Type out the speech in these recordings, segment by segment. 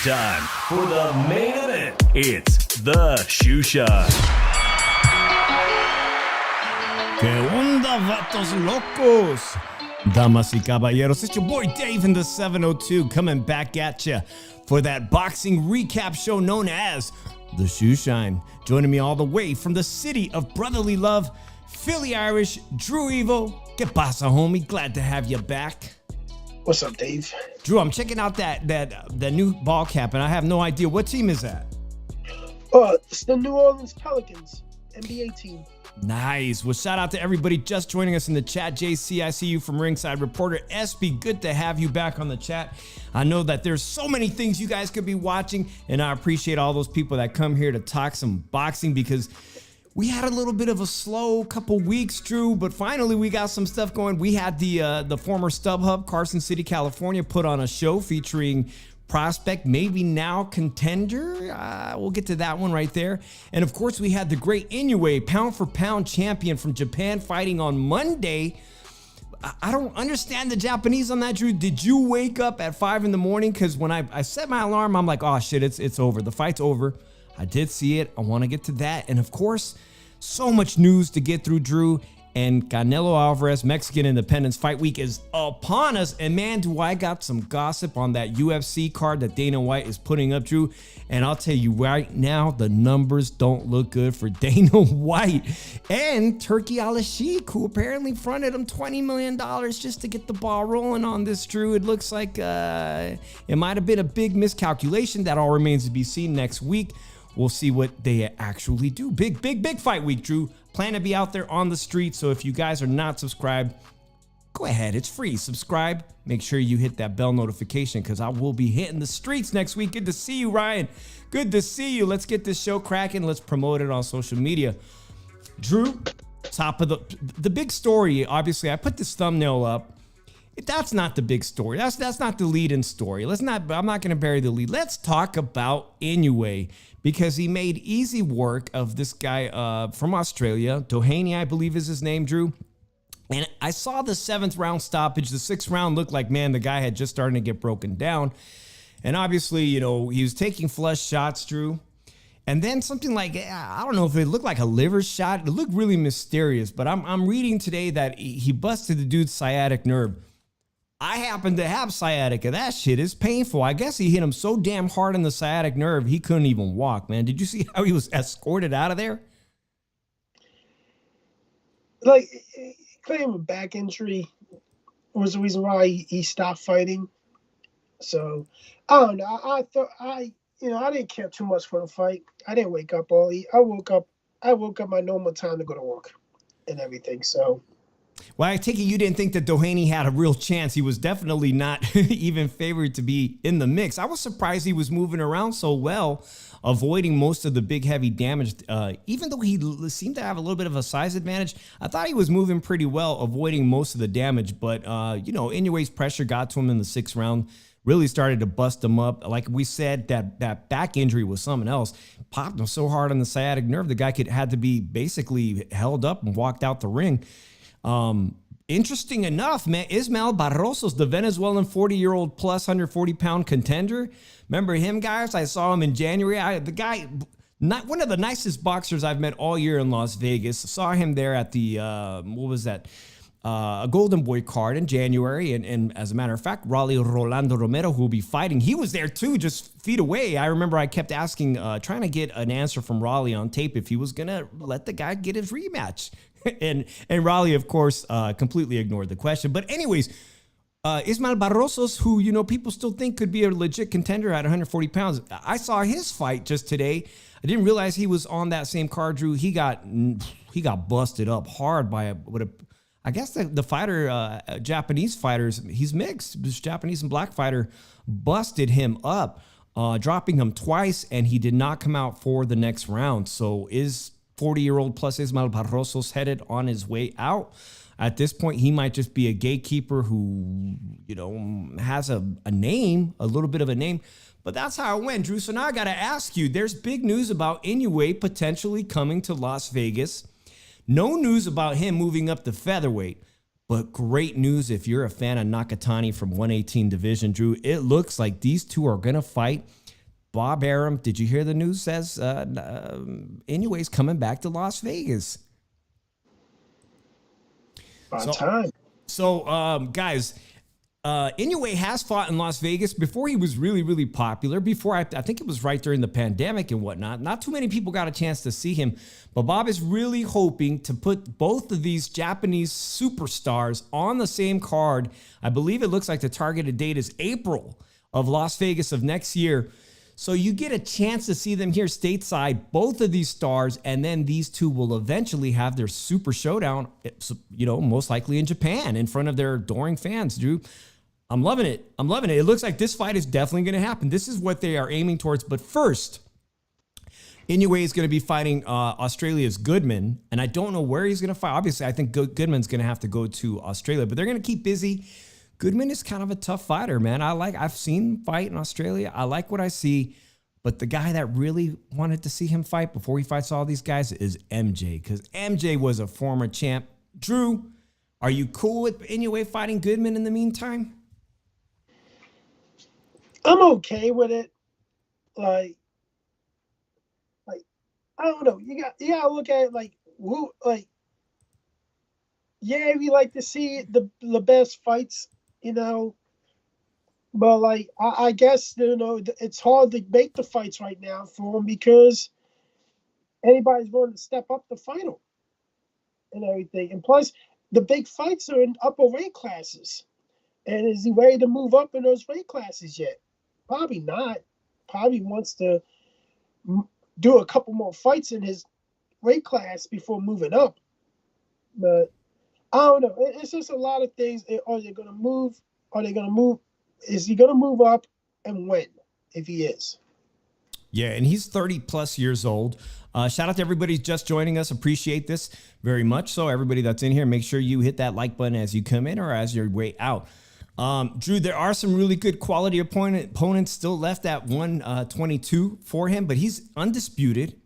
It's time for the main event. It's the Shoe Shine. ¿Qué onda, vatos locos? Damas y caballeros, it's your boy Dave in the 702 coming back at you for that boxing recap show known as the Shoe Shine. Joining me all the way from the city of brotherly love, Philly Irish, Drew Evo. ¿Qué pasa, homie? Glad to have you back. What's up, Dave? Drew, I'm checking out that new ball cap, and I have no idea. What team is that? It's the New Orleans Pelicans, NBA team. Nice. Well, shout out to everybody just joining us in the chat. JC, I see you from Ringside. Reporter SB, good to have you back on the chat. I know that there's so many things you guys could be watching, and I appreciate all those people that come here to talk some boxing because we had a little bit of a slow couple weeks, Drew, but finally we got some stuff going. We had the former StubHub, Carson City, California, put on a show featuring prospect, maybe now contender. We'll get to that one right there. And of course, we had the great Inoue, pound for pound champion from Japan, fighting on Monday. I don't understand the Japanese on that, Drew. Did you wake up at 5 in the morning? Because when I set my alarm, I'm like, oh shit, it's over. The fight's over. I did see it. I want to get to that. And of course, so much news to get through, Drew. And Canelo Alvarez, Mexican Independence Fight Week is upon us. And man, do I got some gossip on that UFC card that Dana White is putting up, Drew. And I'll tell you right now, the numbers don't look good for Dana White. And Turki Al-Sheikh, who apparently fronted him $20 million just to get the ball rolling on this, Drew. It looks like it might have been a big miscalculation. That all remains to be seen next week. We'll see what they actually do. Big fight week, Drew. Plan to be out there on the street. So if you guys are not subscribed, go ahead. It's free. Subscribe. Make sure you hit that bell notification because I will be hitting the streets next week. Good to see you, Ryan. Good to see you. Let's get this show cracking. Let's promote it on social media. Drew, top of the big story. Obviously, I put this thumbnail up. That's not the big story. That's not the lead-in story. I'm not going to bury the lead. Let's talk about Inoue because he made easy work of this guy from Australia. Doheny, I believe is his name, Drew. And I saw the 7th round stoppage. The 6th round looked like, man, the guy had just started to get broken down. And obviously, you know, he was taking flush shots, Drew. And then something like, I don't know if it looked like a liver shot. It looked really mysterious. But I'm reading today that he busted the dude's sciatic nerve. I happen to have sciatica. That shit is painful. I guess he hit him so damn hard on the sciatic nerve, he couldn't even walk, man. Did you see how he was escorted out of there? Like, claiming a back injury was the reason why he stopped fighting. So, I don't know. I didn't care too much for the fight. I didn't wake up early. I woke up my normal time to go to work and everything, so. Well, I take it you didn't think that Doheny had a real chance. He was definitely not even favored to be in the mix. I was surprised he was moving around so well, avoiding most of the big, heavy damage. Even though he seemed to have a little bit of a size advantage, I thought he was moving pretty well, avoiding most of the damage. But, Inoue's pressure got to him in the 6th round, really started to bust him up. Like we said, that back injury was something else. Popped him so hard on the sciatic nerve, the guy had to be basically held up and walked out the ring. Interesting enough, man, Ismael Barrosos, the Venezuelan 40-year-old plus 140-pound contender. Remember him, guys? I saw him in January. The guy, not one of the nicest boxers I've met all year in Las Vegas. Saw him there at the, a Golden Boy card in January. And as a matter of fact, Rolando Romero, who will be fighting, he was there too, just feet away. I remember I kept asking, trying to get an answer from Raleigh on tape if he was going to let the guy get his rematch. And Raleigh, of course, completely ignored the question. But anyways, Ismael Barrosos, who, people still think could be a legit contender at 140 pounds. I saw his fight just today. I didn't realize he was on that same card, Drew. He got busted up hard by I guess the fighter, Japanese fighters, he's mixed. This Japanese and black fighter busted him up, dropping him twice, and he did not come out for the next round. So is 40-year-old plus Ismael Barrosos headed on his way out? At this point, he might just be a gatekeeper who, has a name, a little bit of a name. But that's how it went, Drew. So now I got to ask you, there's big news about Inoue potentially coming to Las Vegas. No news about him moving up to featherweight, but great news if you're a fan of Nakatani from 118 division, Drew. It looks like these two are going to fight Bob Arum, did you hear the news? Says Inoue's coming back to Las Vegas. About time. So, guys, Inoue has fought in Las Vegas before he was really, really popular. Before, I think it was right during the pandemic and whatnot. Not too many people got a chance to see him. But Bob is really hoping to put both of these Japanese superstars on the same card. I believe it looks like the targeted date is April of Las Vegas of next year. So you get a chance to see them here stateside, both of these stars, and then these two will eventually have their super showdown, most likely in Japan in front of their adoring fans, Drew. I'm loving it. I'm loving it. It looks like this fight is definitely going to happen. This is what they are aiming towards. But first, Inoue is going to be fighting Australia's Goodman, and I don't know where he's going to fight. Obviously, I think Goodman's going to have to go to Australia, but they're going to keep busy. Goodman is kind of a tough fighter, man. I've seen him fight in Australia. I like what I see, but the guy that really wanted to see him fight before he fights all these guys is MJ, because MJ was a former champ. Drew, are you cool with Inoue fighting Goodman in the meantime? I'm okay with it. Like I don't know. You gotta look at it yeah, we like to see the best fights, but I guess it's hard to make the fights right now for him because anybody's willing to step up to fight him and everything. And plus, the big fights are in upper weight classes. And is he ready to move up in those weight classes yet? Probably not. Probably wants to do a couple more fights in his weight class before moving up. But I don't know. It's just a lot of things. Are they going to move? Are they going to move? Is he going to move up and when, if he is? Yeah, and he's 30 plus years old. Shout out to everybody just joining us. Appreciate this very much. So everybody that's in here, make sure you hit that like button as you come in or as your way out. Drew, there are some really good quality opponents still left at 122 for him, but he's undisputed.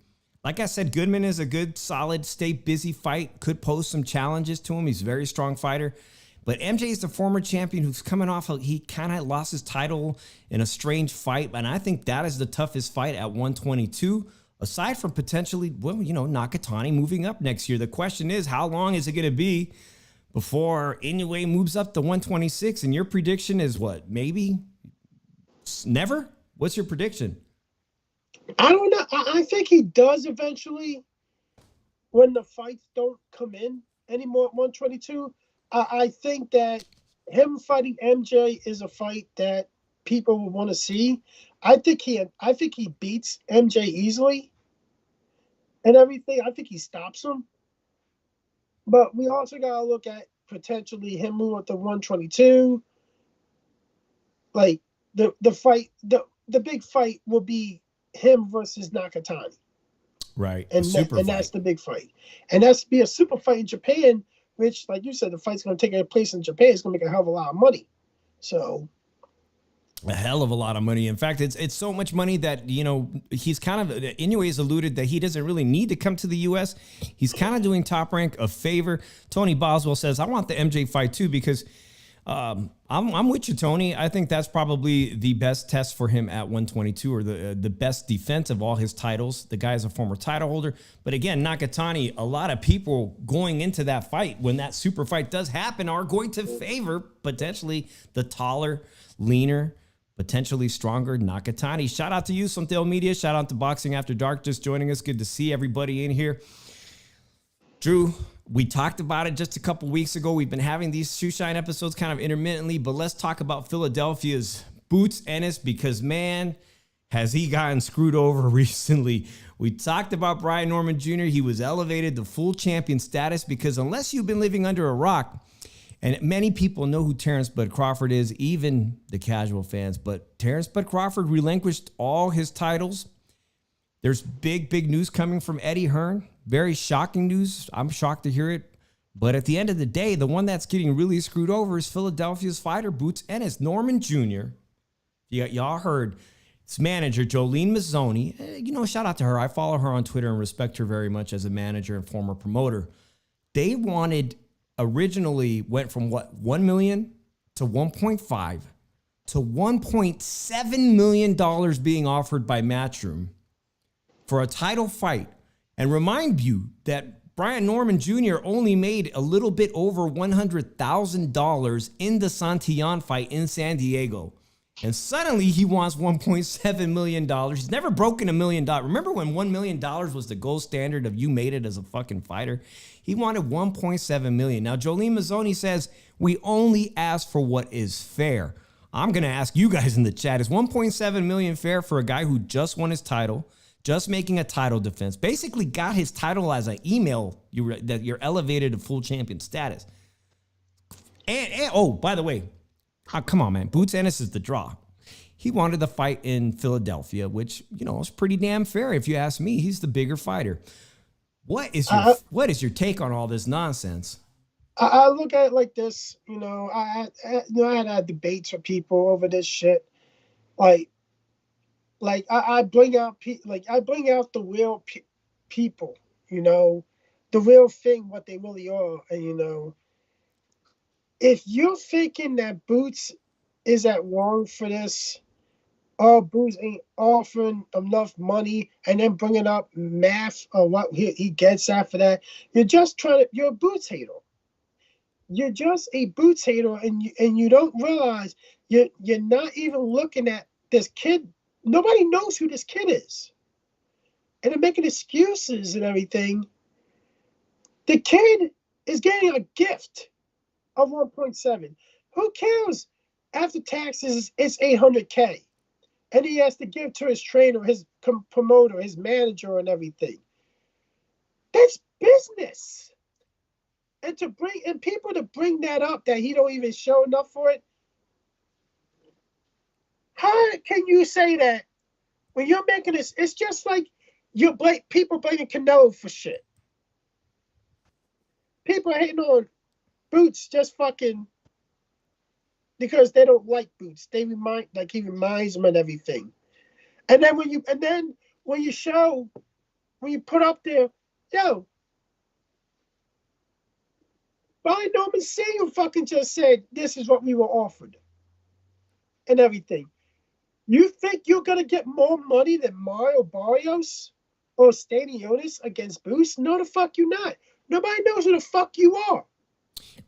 Like I said, Goodman is a good, solid, stay busy fight. Could pose some challenges to him. He's a very strong fighter. But MJ is the former champion who's coming off. He kind of lost his title in a strange fight. And I think that is the toughest fight at 122. Aside from potentially, Nakatani moving up next year. The question is, how long is it going to be before Inoue moves up to 126? And your prediction is what? Maybe never? What's your prediction? I don't know. I think he does eventually when the fights don't come in anymore at 122. I think that him fighting MJ is a fight that people will want to see. I think he beats MJ easily and everything. I think he stops him. But we also got to look at potentially him moving up to 122. Like the fight, the big fight will be him versus Nakatani. Right. And that's the big fight. And that's to be a super fight in Japan, which, like you said, the fight's going to take place in Japan. It's going to make a hell of a lot of money. So, a hell of a lot of money. In fact, it's so much money that, he's kind of, Inoue has alluded that he doesn't really need to come to the U.S. He's kind of doing Top Rank a favor. Tony Boswell says, I want the MJ fight too, because I'm with you, Tony. I think that's probably the best test for him at 122, or the best defense of all his titles. The guy is a former title holder. But again, Nakatani, a lot of people going into that fight, when that super fight does happen, are going to favor potentially the taller, leaner, potentially stronger Nakatani. Shout out to you, Sontel Media. Shout out to Boxing After Dark just joining us. Good to see everybody in here. Drew, we talked about it just a couple weeks ago. We've been having these Shoe Shine episodes kind of intermittently, but let's talk about Philadelphia's Boots Ennis, because, man, has he gotten screwed over recently. We talked about Brian Norman Jr. He was elevated to full champion status because, unless you've been living under a rock, and many people know who Terrence Bud Crawford is, even the casual fans, but Terrence Bud Crawford relinquished all his titles. There's big news coming from Eddie Hearn. Very shocking news. I'm shocked to hear it. But at the end of the day, the one that's getting really screwed over is Philadelphia's fighter, Boots Ennis. Norman Jr., y'all heard his manager, Jolene Mazzoni. Shout out to her. I follow her on Twitter and respect her very much as a manager and former promoter. They originally went from 1 million to 1.5. to $1.7 million being offered by Matchroom for a title fight. And remind you that Brian Norman Jr. only made a little bit over $100,000 in the Santillon fight in San Diego. And suddenly he wants $1.7 million. He's never broken $1 million. Remember when $1 million was the gold standard of you made it as a fucking fighter? He wanted $1.7 million. Now, Jolene Mazzoni says, we only ask for what is fair. I'm going to ask you guys in the chat, is $1.7 million fair for a guy who just won his title, just making a title defense, basically got his title as an email that you're elevated to full champion status? And oh, by the way, come on, man. Boots Ennis is the draw. He wanted the fight in Philadelphia, which, is pretty damn fair. If you ask me, he's the bigger fighter. What is your take on all this nonsense? I look at it like this, I had debates with people over this shit. I bring out the real people, the real thing, what they really are. And, if you're thinking that Boots is at wrong for this, or Boots ain't offering enough money and then bringing up math or what he gets after that, you're a Boots hater. You're just a Boots hater, and you don't realize you're not even looking at this kid. Nobody knows who this kid is. And they're making excuses and everything. The kid is getting a gift of 1.7. Who cares? After taxes, it's $800K. And he has to give to his trainer, his promoter, his manager, and everything. That's business. And people to bring that up, that he don't even show enough for it. How can you say that when you're making this? It's just like people blaming Canelo for shit. People are hating on Boots just fucking because they don't like Boots. He reminds them and everything. And then when you put up there, Brian Norman Sr. fucking just said this is what we were offered and everything. You think you're gonna get more money than Mario Barrios or Stanionis against Boots? No, the fuck you not. Nobody knows who the fuck you are.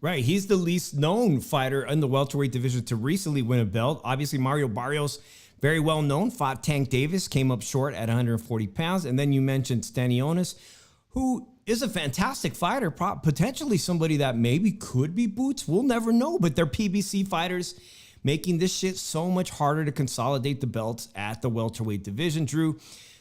Right, he's the least known fighter in the welterweight division to recently win a belt. Obviously, Mario Barrios, very well known, fought Tank Davis, came up short at 140 pounds. And then you mentioned Stanionis, who is a fantastic fighter, potentially somebody that maybe could be Boots. We'll never know, but they're PBC fighters, making this shit so much harder to consolidate the belts at the welterweight division. Drew,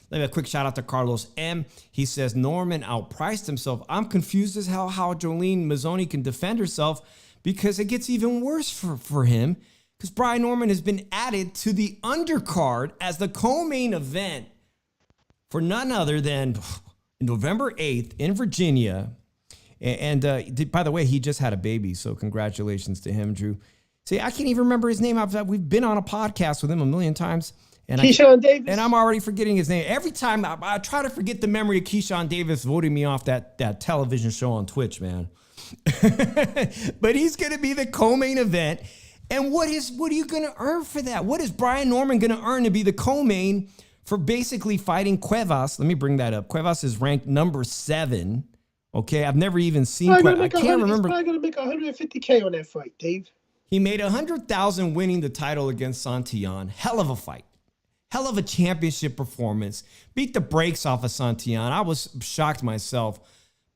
let me a quick shout out to Carlos M. He says, Norman outpriced himself. I'm confused as how Jolene Mazzoni can defend herself, because it gets even worse for him, because Brian Norman has been added to the undercard as the co-main event for none other than November 8th in Virginia. And by the way, he just had a baby, so congratulations to him, Drew. See, I can't even remember his name. We've been on a podcast with him a million times. And Keyshawn Davis. And I'm already forgetting his name. Every time I try to forget the memory of Keyshawn Davis voting me off that television show on Twitch, man. But he's going to be the co-main event. And what are you going to earn for that? What is Brian Norman going to earn to be the co-main for basically fighting Cuevas? Let me bring that up. Cuevas is ranked number 7. Okay, I've never even seen Cuevas. I can't remember. He's probably going to make $150K on that fight, Dave. He made $100,000 winning the title against Santillon. Hell of a fight. Hell of a championship performance. Beat the brakes off of Santillon. I was shocked myself.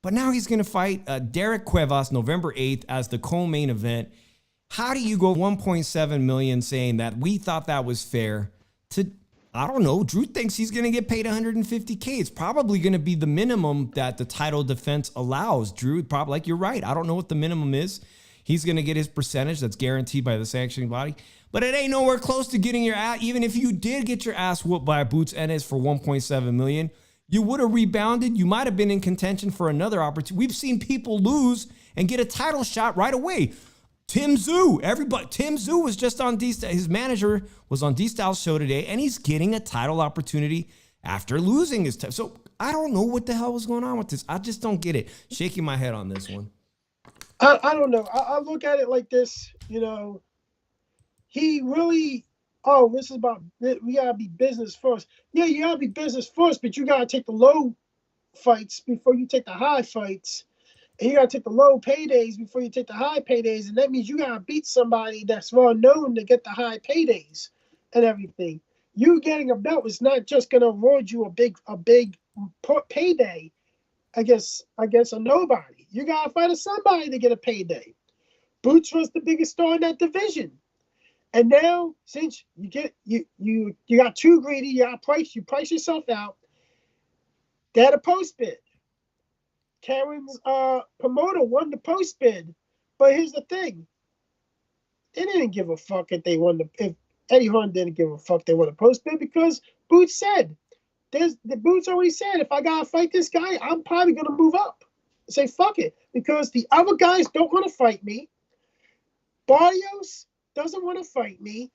But now he's going to fight Derek Cuevas November 8th as the co-main event. How do you go 1.7 million saying that we thought that was fair to, I don't know, Drew thinks he's going to get paid $150K. It's probably going to be the minimum that the title defense allows. Drew, probably, like, you're right. I don't know what the minimum is. He's going to get his percentage that's guaranteed by the sanctioning body. But it ain't nowhere close to getting your ass. Even if you did get your ass whooped by Boots Ennis for $1.7 million, you would have rebounded. You might have been in contention for another opportunity. We've seen people lose and get a title shot right away. Tim Tszyu, Tim Tszyu was just on D-Style. His manager was on D-Style's show today, and he's getting a title opportunity after losing his title. So I don't know what the hell was going on with this. I just don't get it. Shaking my head on this one. I don't know. I look at it like this, he really, oh, this is about, we gotta be business first. Yeah, you gotta be business first, but you gotta take the low fights before you take the high fights. And you gotta take the low paydays before you take the high paydays. And that means you gotta beat somebody that's well known to get the high paydays and everything. You getting a belt is not just gonna award you a big payday against a nobody. You gotta fight somebody to get a payday. Boots was the biggest star in that division. And now, since you got too greedy, you price yourself out. They had a post bid. Karen's promoter won the post bid, but here's the thing: they didn't give a fuck if they won if Eddie Hearn didn't give a fuck they won the post bid, because Boots said, the Boots already said, if I gotta fight this guy, I'm probably gonna move up. Say fuck it, because the other guys don't want to fight me. Barrios doesn't want to fight me.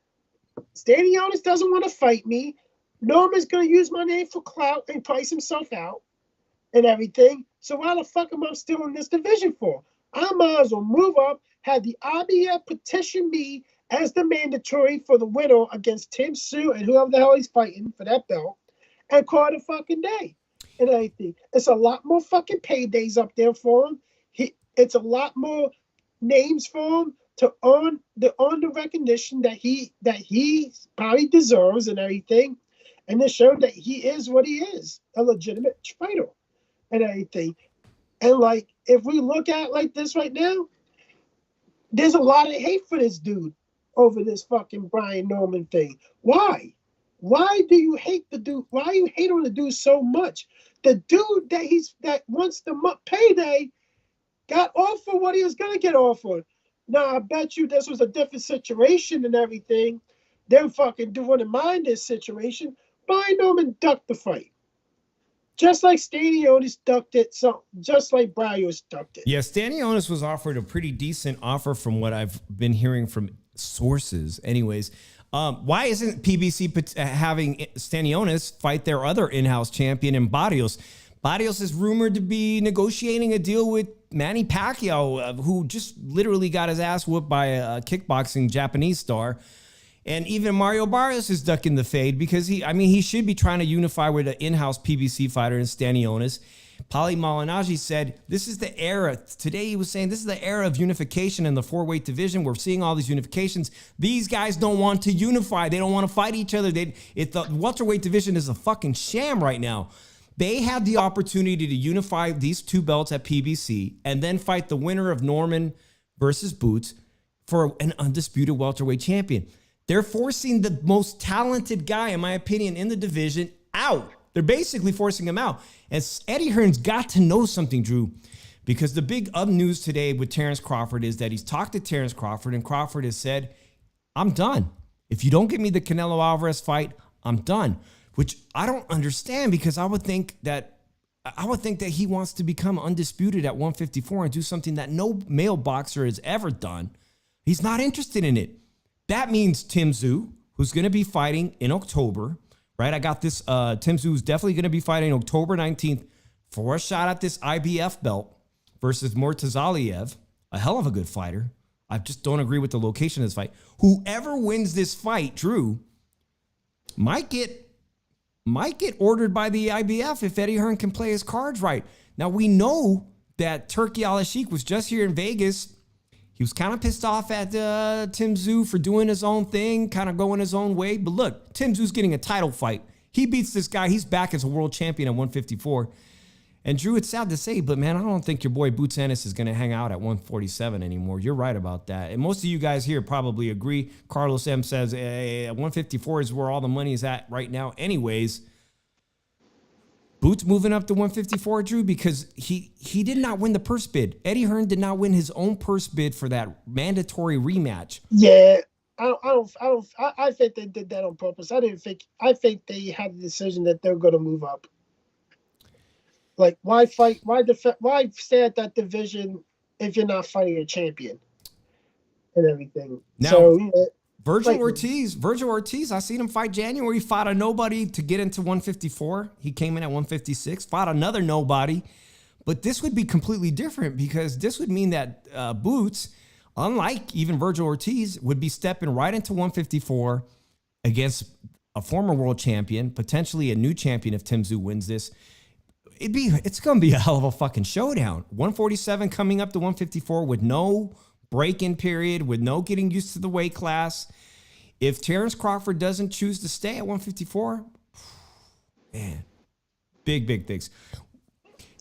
Stanionis doesn't want to fight me. Norman's gonna use my name for clout and price himself out and everything. So why the fuck am I still in this division for? I might as well move up, have the IBF petition me as the mandatory for the winner against Tim Tszyu and whoever the hell he's fighting for that belt, and call it a fucking day and everything. It's a lot more fucking paydays up there for him. It's a lot more names for him to earn the recognition that he probably deserves and everything, and to show that he is what he is, a legitimate fighter and everything. And like, if we look at it like this right now, there's a lot of hate for this dude over this fucking Brian Norman thing. Why? Why do you hate the dude? Why you hate on the dude so much? The dude that wants the payday got offered what he was gonna get offered. Now I bet you this was a different situation and everything. They're fucking wouldn't mind this situation. Brian Norman ducked the fight. Just like Stanionis ducked it, so just like Barrios ducked it. Yeah, Stanionis was offered a pretty decent offer from what I've been hearing from sources. Anyways, why isn't PBC having Stanionis fight their other in-house champion in Barrios? Barrios is rumored to be negotiating a deal with Manny Pacquiao, who just literally got his ass whooped by a kickboxing Japanese star. And even Mario Barrios is ducking the fade because he should be trying to unify with an in-house PBC fighter in Stanionis. Paulie Malignaggi said, this is the era. Today he was saying this is the era of unification in the 4-weight division. We're seeing all these unifications. These guys don't want to unify. They don't want to fight each other. The welterweight division is a fucking sham right now. They had the opportunity to unify these two belts at PBC and then fight the winner of Norman versus Boots for an undisputed welterweight champion. They're forcing the most talented guy, in my opinion, in the division out. They're basically forcing him out. And Eddie Hearn's got to know something, Drew, because the big news today with Terrence Crawford is that he's talked to Terrence Crawford, and Crawford has said, I'm done. If you don't give me the Canelo Alvarez fight, I'm done. Which I don't understand, because I would think that he wants to become undisputed at 154 and do something that no male boxer has ever done. He's not interested in it. That means Tim Tszyu, who's going to be fighting in October, right? I got this. Tim Tszyu is definitely going to be fighting October 19th for a shot at this IBF belt versus Murtazaliev, a hell of a good fighter. I just don't agree with the location of this fight. Whoever wins this fight, Drew, might get ordered by the IBF if Eddie Hearn can play his cards right. Now, we know that Turki Al-Sheikh was just here in Vegas. He was kind of pissed off at Tim Tszyu for doing his own thing, kind of going his own way. But look, Tim Tszyu's getting a title fight. He beats this guy. He's back as a world champion at 154. And Drew, it's sad to say, but man, I don't think your boy Boots Ennis is going to hang out at 147 anymore. You're right about that. And most of you guys here probably agree. Carlos M says, hey, 154 is where all the money is at right now. Anyways, Boots moving up to 154, Drew, because he did not win the purse bid. Eddie Hearn did not win his own purse bid for that mandatory rematch. Yeah, I think they did that on purpose. I think they had the decision that they're going to move up. Like, why fight? Why stay at that division if you're not fighting a champion and everything? Now, so yeah, Virgil Ortiz, I seen him fight January. He fought a nobody to get into 154. He came in at 156, fought another nobody. But this would be completely different, because this would mean that Boots unlike even Virgil Ortiz, would be stepping right into 154 against a former world champion, potentially a new champion if Tim Tszyu wins this. It's going to be a hell of a fucking showdown. 147 coming up to 154 with no break-in period, with no getting used to the weight class. If Terrence Crawford doesn't choose to stay at 154, man, big things.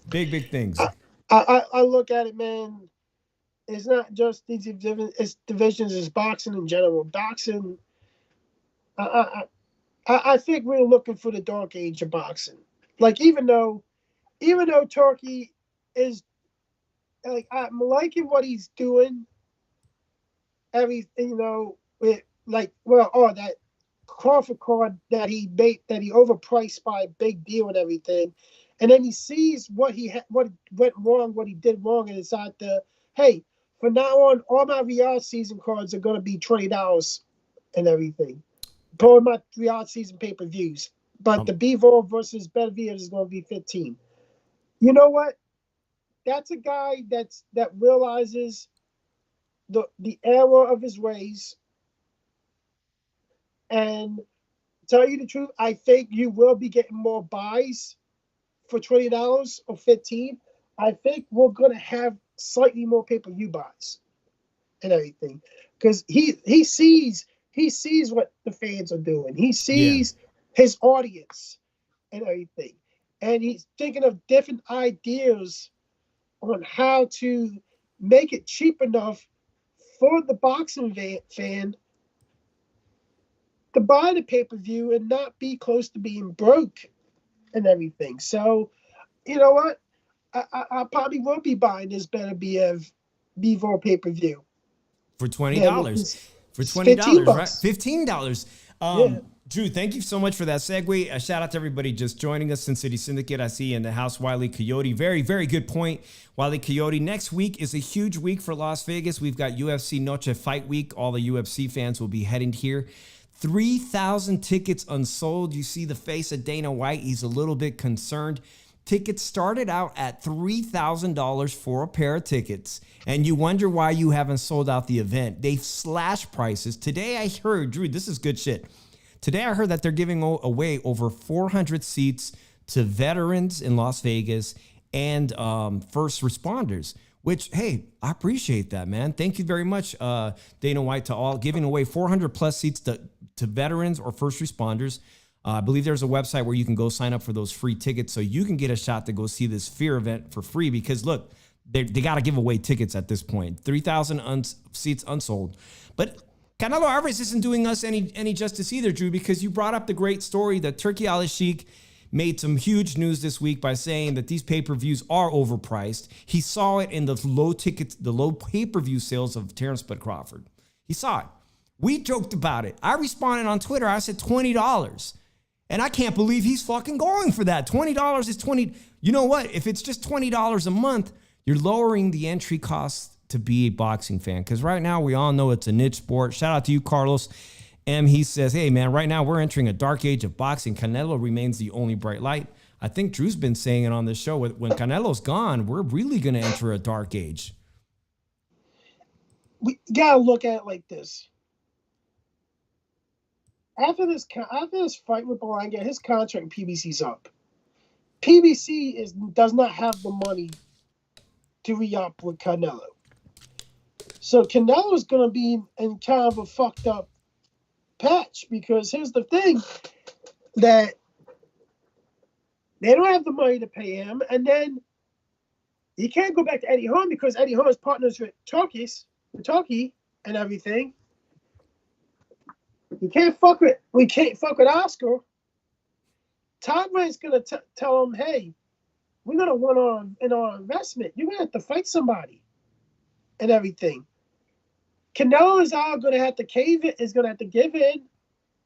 Big things. I look at it, man. It's not just these divisions, it's boxing in general. Boxing, I think we're looking for the dark age of boxing. Like, even though Turkey is, like, I'm liking what he's doing. Everything, that Crawford card that he overpriced by a big deal and everything, and then he sees what went wrong, what he did wrong, and decided to, hey, from now on, all my Riyadh season cards are going to be $20 and everything. For my Riyadh season pay-per-views. But the Bivol versus Benavidez is going to be $15. You know what? That's a guy that realizes the error of his ways. And tell you the truth, I think you will be getting more buys for $20 or $15. I think we're going to have slightly more pay-per-view buys and everything, because he sees what the fans are doing. He sees his audience and everything, and he's thinking of different ideas on how to make it cheap enough for the boxing fan to buy the pay-per-view and not be close to being broke and everything. So, you know what? I probably will be buying this Benavidez Bivol pay-per-view for $20. For $20, right? $15. Drew, thank you so much for that segue. A shout out to everybody just joining us. Sin City Syndicate, I see in the house, Wiley Coyote. Very, very good point, Wiley Coyote. Next week is a huge week for Las Vegas. We've got UFC Noche Fight Week. All the UFC fans will be heading here. 3,000 tickets unsold. You see the face of Dana White. He's a little bit concerned. Tickets started out at $3,000 for a pair of tickets, and you wonder why you haven't sold out the event. They've slashed prices. Today I heard, Drew, this is good shit. Today I heard that they're giving away over 400 seats to veterans in Las Vegas and first responders, which, hey, I appreciate that, man. Thank you very much, Dana White, to all, giving away 400 plus seats to veterans or first responders. I believe there's a website where you can go sign up for those free tickets so you can get a shot to go see this Fear event for free, because, look, they got to give away tickets at this point. 3,000 seats unsold. But Canelo Alvarez isn't doing us any justice either, Drew, because you brought up the great story that Turki Al-Sheikh made some huge news this week by saying that these pay-per-views are overpriced. He saw it in the low pay-per-view sales of Terrence Bud Crawford. He saw it. We joked about it. I responded on Twitter. I said $20. And I can't believe he's fucking going for that. $20 is $20. You know what? If it's just $20 a month, you're lowering the entry cost to be a boxing fan. Because right now, we all know it's a niche sport. Shout out to you, Carlos M. He says, hey, man, right now we're entering a dark age of boxing. Canelo remains the only bright light. I think Drew's been saying it on this show. When Canelo's gone, we're really going to enter a dark age. We got to look at it like this. After this fight with Berlanga, his contract in PBC's up. PBC does not have the money to re-up with Canelo. So Canelo's going to be in kind of a fucked up patch, because here's the thing, that they don't have the money to pay him, and then he can't go back to Eddie Hearn because Eddie Hearn is partners with Turkey and everything. We can't fuck with Oscar. Todd Ray's gonna tell him, hey, we're gonna want in our investment. You're gonna have to fight somebody and everything. Canelo is gonna have to cave it, is gonna have to give in,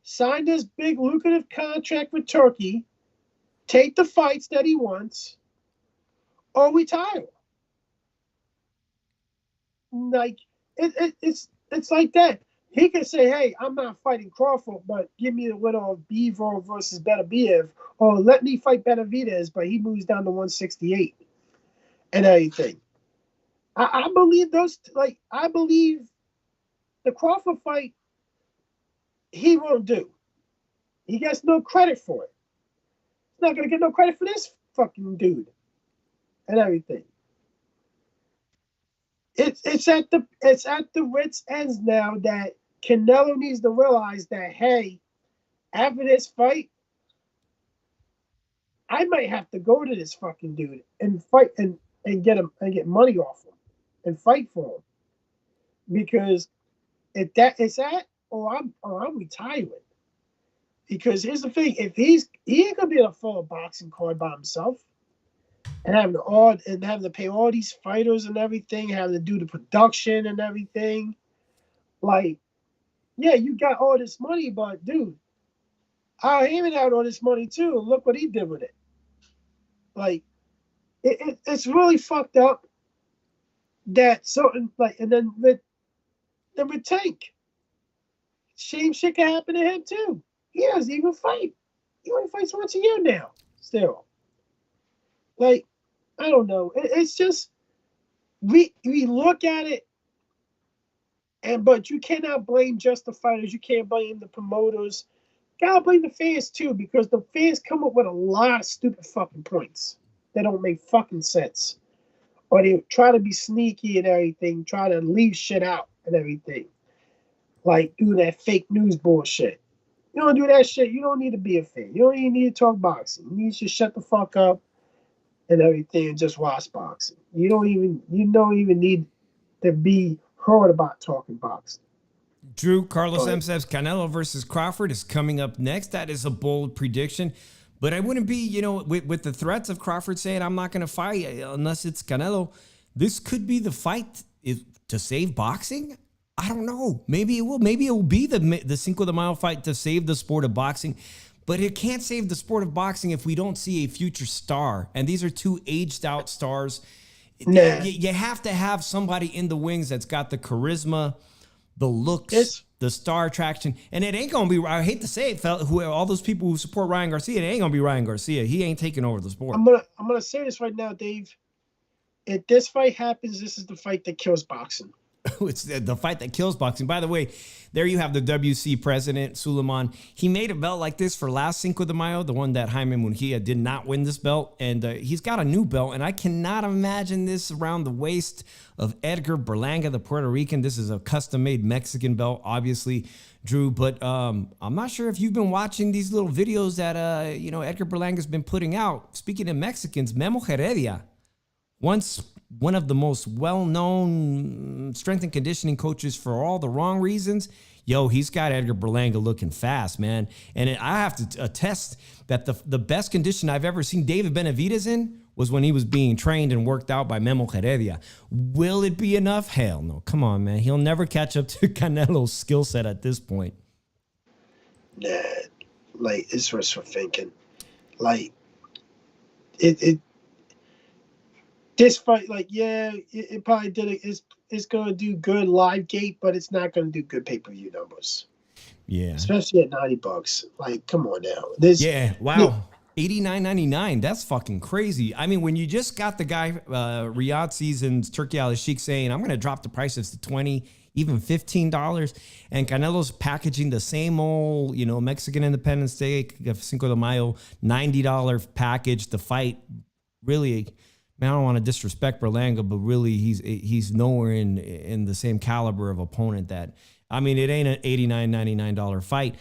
sign this big lucrative contract with Turkey, take the fights that he wants, or retire. Like it's like that. He can say, hey, I'm not fighting Crawford, but give me the winner of Bivol versus Benavidez, or let me fight Benavidez, but he moves down to 168 and everything. I believe I believe the Crawford fight, he won't do. He gets no credit for it. He's not going to get no credit for this fucking dude and everything. It's at the wits' ends now that Canelo needs to realize that, hey, after this fight, I might have to go to this fucking dude and fight and get him and get money off him and fight for him. Because if that is that, I'm retiring. Because here's the thing: if he ain't gonna be able to fill a boxing card by himself, and having to pay all these fighters and everything, having to do the production and everything, like, yeah, you got all this money, but dude, I Heyman had all this money too. And look what he did with it. Like, it's really fucked up. That certain and then with Tank, same shit can happen to him too. He doesn't even fight. He only fights once a year now. Still, like, I don't know. It's just we look at it, but you cannot blame just the fighters. You can't blame the promoters. Gotta blame the fans too, because the fans come up with a lot of stupid fucking points that don't make fucking sense. Or they try to be sneaky and everything, try to leave shit out and everything. Like, do that fake news bullshit. You don't do that shit, you don't need to be a fan. You don't even need to talk boxing. You need to shut the fuck up and everything and just watch boxing. You don't even need to be heard about talking boxing. Drew, Carlos M says Canelo versus Crawford is coming up next. That is a bold prediction. But I wouldn't be, with the threats of Crawford saying, I'm not going to fight unless it's Canelo. This could be the fight to save boxing. I don't know. Maybe it will. Maybe it will be the Cinco de Mayo fight to save the sport of boxing. But it can't save the sport of boxing if we don't see a future star. And these are two aged out stars. Nah. You have to have somebody in the wings that's got the charisma, the looks, the star attraction. And it ain't going to be, I hate to say it, all those people who support Ryan Garcia, it ain't going to be Ryan Garcia. He ain't taking over the sport. I'm gonna say this right now, Dave. If this fight happens, this is the fight that kills boxing. It's the fight that kills boxing. By the way, there you have the WC president, Suleiman. He made a belt like this for last Cinco de Mayo, the one that Jaime Munguia did not win this belt. And he's got a new belt, and I cannot imagine this around the waist of Edgar Berlanga, the Puerto Rican. This is a custom-made Mexican belt, obviously, Drew. But I'm not sure if you've been watching these little videos that, Edgar Berlanga's been putting out. Speaking of Mexicans, Memo Heredia, once one of the most well-known strength and conditioning coaches for all the wrong reasons. He's got Edgar Berlanga looking fast, man. And I have to attest that the best condition I've ever seen David Benavidez in was when he was being trained and worked out by Memo Heredia. Will it be enough? Hell no. Come on, man. He'll never catch up to Canelo's skill set at this point. Nah, it's what's for thinking. This fight, it probably did it. It's going to do good live gate, but it's not going to do good pay-per-view numbers. Yeah. Especially at $90. Come on now. Wow. $89.99. That's fucking crazy. I mean, when you just got the guy, Riyadh Seasons, Turkey Al-Sheikh saying, I'm going to drop the prices to $20, even $15, and Canelo's packaging the same old, Mexican Independence Day, Cinco de Mayo, $90 package. The fight really... Man, I don't want to disrespect Berlanga, but really he's nowhere in the same caliber of opponent that, it ain't an $89.99 fight.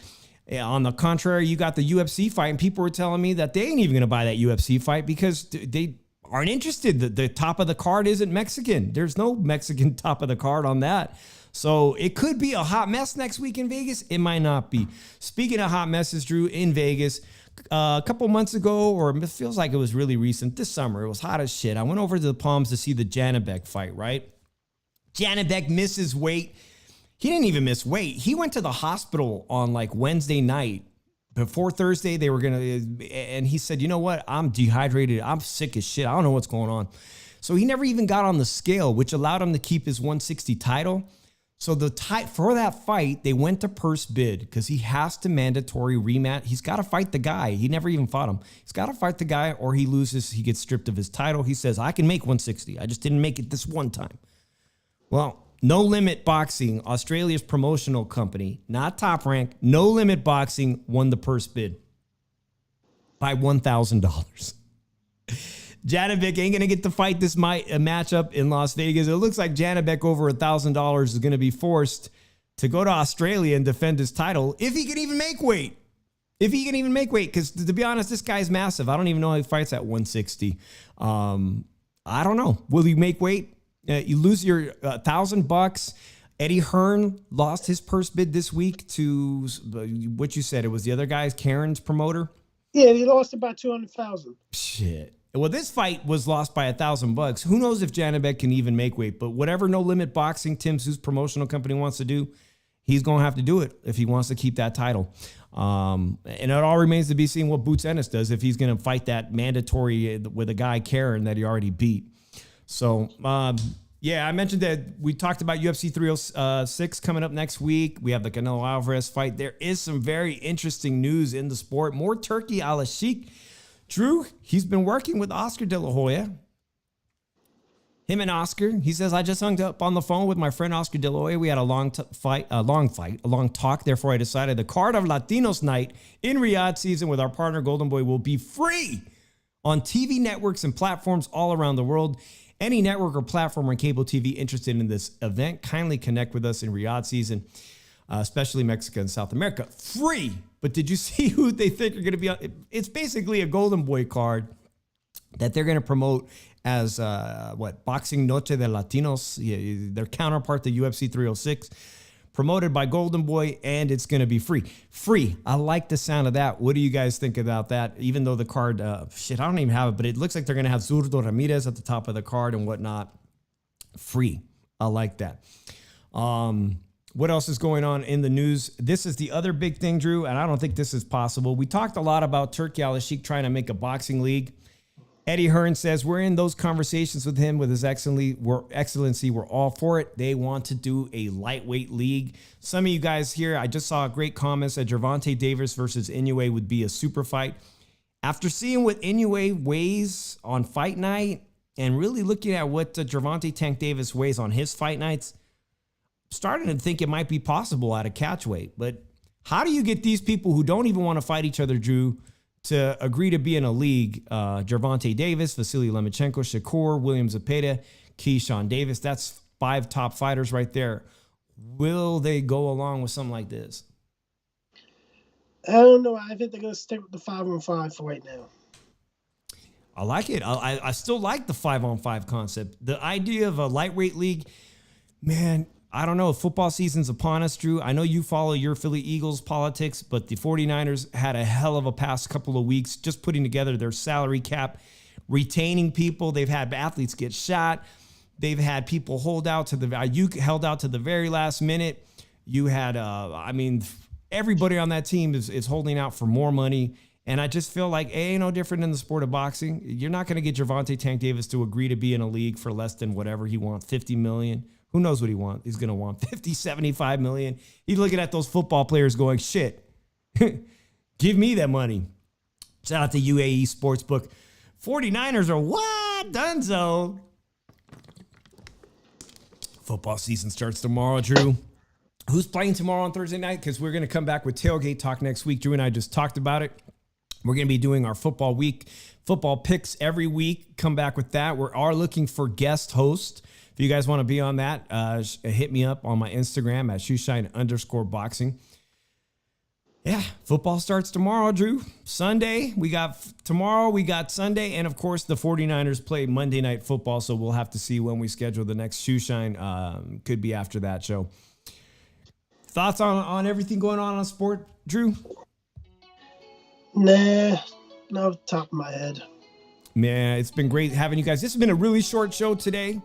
On the contrary, you got the UFC fight, and people were telling me that they ain't even going to buy that UFC fight because they aren't interested. The top of the card isn't Mexican. There's no Mexican top of the card on that. So it could be a hot mess next week in Vegas. It might not be. Speaking of hot messes, Drew, in Vegas, a couple months ago, or it feels like it was really recent, this summer, it was hot as shit. I went over to the Palms to see the Janibek fight, right? Janibek misses weight. He didn't even miss weight. He went to the hospital on Wednesday night. Before Thursday, they were and he said, you know what? I'm dehydrated. I'm sick as shit. I don't know what's going on. So he never even got on the scale, which allowed him to keep his 160 title. So for that fight, they went to purse bid because he has to mandatory rematch. He's got to fight the guy. He never even fought him. He's got to fight the guy or he loses. He gets stripped of his title. He says, I can make 160. I just didn't make it this one time. Well, No Limit Boxing, Australia's promotional company, not Top Rank, No Limit Boxing won the purse bid by $1,000. Janibek ain't going to get to fight this matchup in Las Vegas. It looks like Janibek over $1,000 is going to be forced to go to Australia and defend his title if he can even make weight. If he can even make weight, because to be honest, this guy's massive. I don't even know if he fights at 160. I don't know. Will he make weight? You lose your $1,000. Eddie Hearn lost his purse bid this week to what you said. It was the other guy's Karen's promoter. Yeah, he lost about 200,000. Shit. Well, this fight was lost by $1,000. Who knows if Janibek can even make weight? But whatever No Limit Boxing, Tim Sue's promotional company wants to do, he's going to have to do it if he wants to keep that title. And it all remains to be seen what Boots Ennis does if he's going to fight that mandatory with a guy Karen that he already beat. So, yeah, I mentioned that we talked about UFC 306 coming up next week. We have the Canelo Alvarez fight. There is some very interesting news in the sport. More Turki Al-Sheikh. Drew, he's been working with Oscar De La Hoya. Him and Oscar, he says, I just hung up on the phone with my friend Oscar De La Hoya. We had a long talk. Therefore, I decided the card of Latinos night in Riyadh season with our partner Golden Boy will be free on TV networks and platforms all around the world. Any network or platform or cable TV interested in this event, kindly connect with us in Riyadh season, especially Mexico and South America. Free. But did you see who they think are going to be on? It's basically a Golden Boy card that they're going to promote as Boxing Noche de Latinos, their counterpart to UFC 306, promoted by Golden Boy, and it's going to be free. Free. I like the sound of that. What do you guys think about that? Even though the card, I don't even have it, but it looks like they're going to have Zurdo Ramirez at the top of the card and whatnot. Free. I like that. What else is going on in the news? This is the other big thing, Drew, and I don't think this is possible. We talked a lot about Turki Al-Sheikh trying to make a boxing league. Eddie Hearn says, we're in those conversations with him, with his excellency. We're all for it. They want to do a lightweight league. Some of you guys here, I just saw a great comment that Gervonta Davis versus Inoue would be a super fight. After seeing what Inoue weighs on fight night and really looking at what Gervonta Tank Davis weighs on his fight nights, starting to think it might be possible at a catch weight. But how do you get these people who don't even want to fight each other, Drew, to agree to be in a league? Gervonta Davis, Vasily Lomachenko, Shakur, William Zepeda, Keyshawn Davis. That's 5 top fighters right there. Will they go along with something like this? I don't know. I think they're going to stick with the 5-on-5 for right now. I like it. I still like the 5-on-5 concept. The idea of a lightweight league, man, I don't know if football season's upon us, Drew. I know you follow your Philly Eagles politics, but the 49ers had a hell of a past couple of weeks just putting together their salary cap, retaining people. They've had athletes get shot. They've had people hold out to you held out to the very last minute. You had, everybody on that team is holding out for more money. And I just feel like it ain't no different in the sport of boxing. You're not going to get Gervonta Tank Davis to agree to be in a league for less than whatever he wants, $50 million. Who knows what he wants? He's going to want 50, 75 million. He's looking at those football players going, shit, give me that money. Shout out to UAE Sportsbook. 49ers are what? Dunzo. Football season starts tomorrow, Drew. Who's playing tomorrow on Thursday night? Because we're going to come back with Tailgate Talk next week. Drew and I just talked about it. We're going to be doing our football picks every week. Come back with that. We are looking for guest hosts. If you guys want to be on that, hit me up on my Instagram at shoeshine_boxing. Yeah, football starts tomorrow, Drew. Sunday, we got Sunday, and of course the 49ers play Monday Night Football, so we'll have to see when we schedule the next Shoeshine. Could be after that show. Thoughts on everything going on sport, Drew? Nah, not off the top of my head. Man, it's been great having you guys. This has been a really short show today.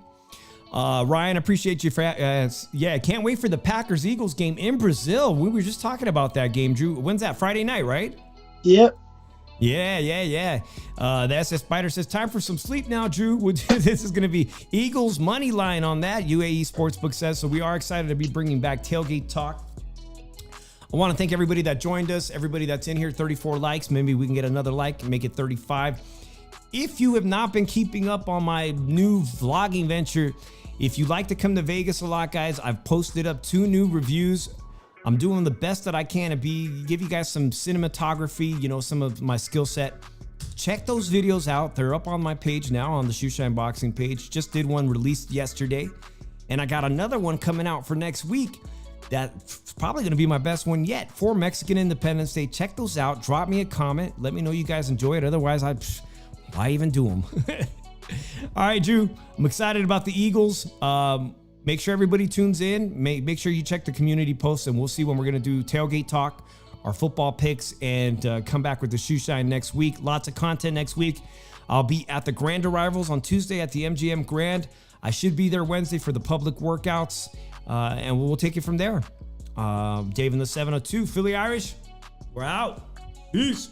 Ryan, appreciate you for can't wait for the Packers-Eagles game in Brazil. We were just talking about that game, Drew. When's that? Friday night, right? Yep. Yeah. The SS Spider says, time for some sleep now, Drew. This is going to be Eagles money line on that, UAE Sportsbook says. So we are excited to be bringing back Tailgate Talk. I want to thank everybody that joined us, everybody that's in here, 34 likes. Maybe we can get another like and make it 35. if you have not been keeping up on my new vlogging venture, if you like to come to Vegas a lot, guys, I've posted up 2 new reviews. I'm doing the best that I can to give you guys some cinematography, you know, some of my skill set. Check those videos out. They're up on my page now, on the Shoe Shine Boxing page. Just did one released yesterday. And I got another one coming out for next week. That's probably going to be my best one yet for Mexican Independence Day. Check those out. Drop me a comment. Let me know you guys enjoy it. Otherwise, why even do them? All right, Drew. I'm excited about the Eagles. Make sure everybody tunes in. Make sure you check the community posts, and we'll see when we're going to do tailgate talk, our football picks, and come back with the Shoe Shine next week. Lots of content next week. I'll be at the Grand Arrivals on Tuesday at the MGM Grand. I should be there Wednesday for the public workouts, and we'll take it from there. Dave in the 702, Philly Irish, we're out. Peace.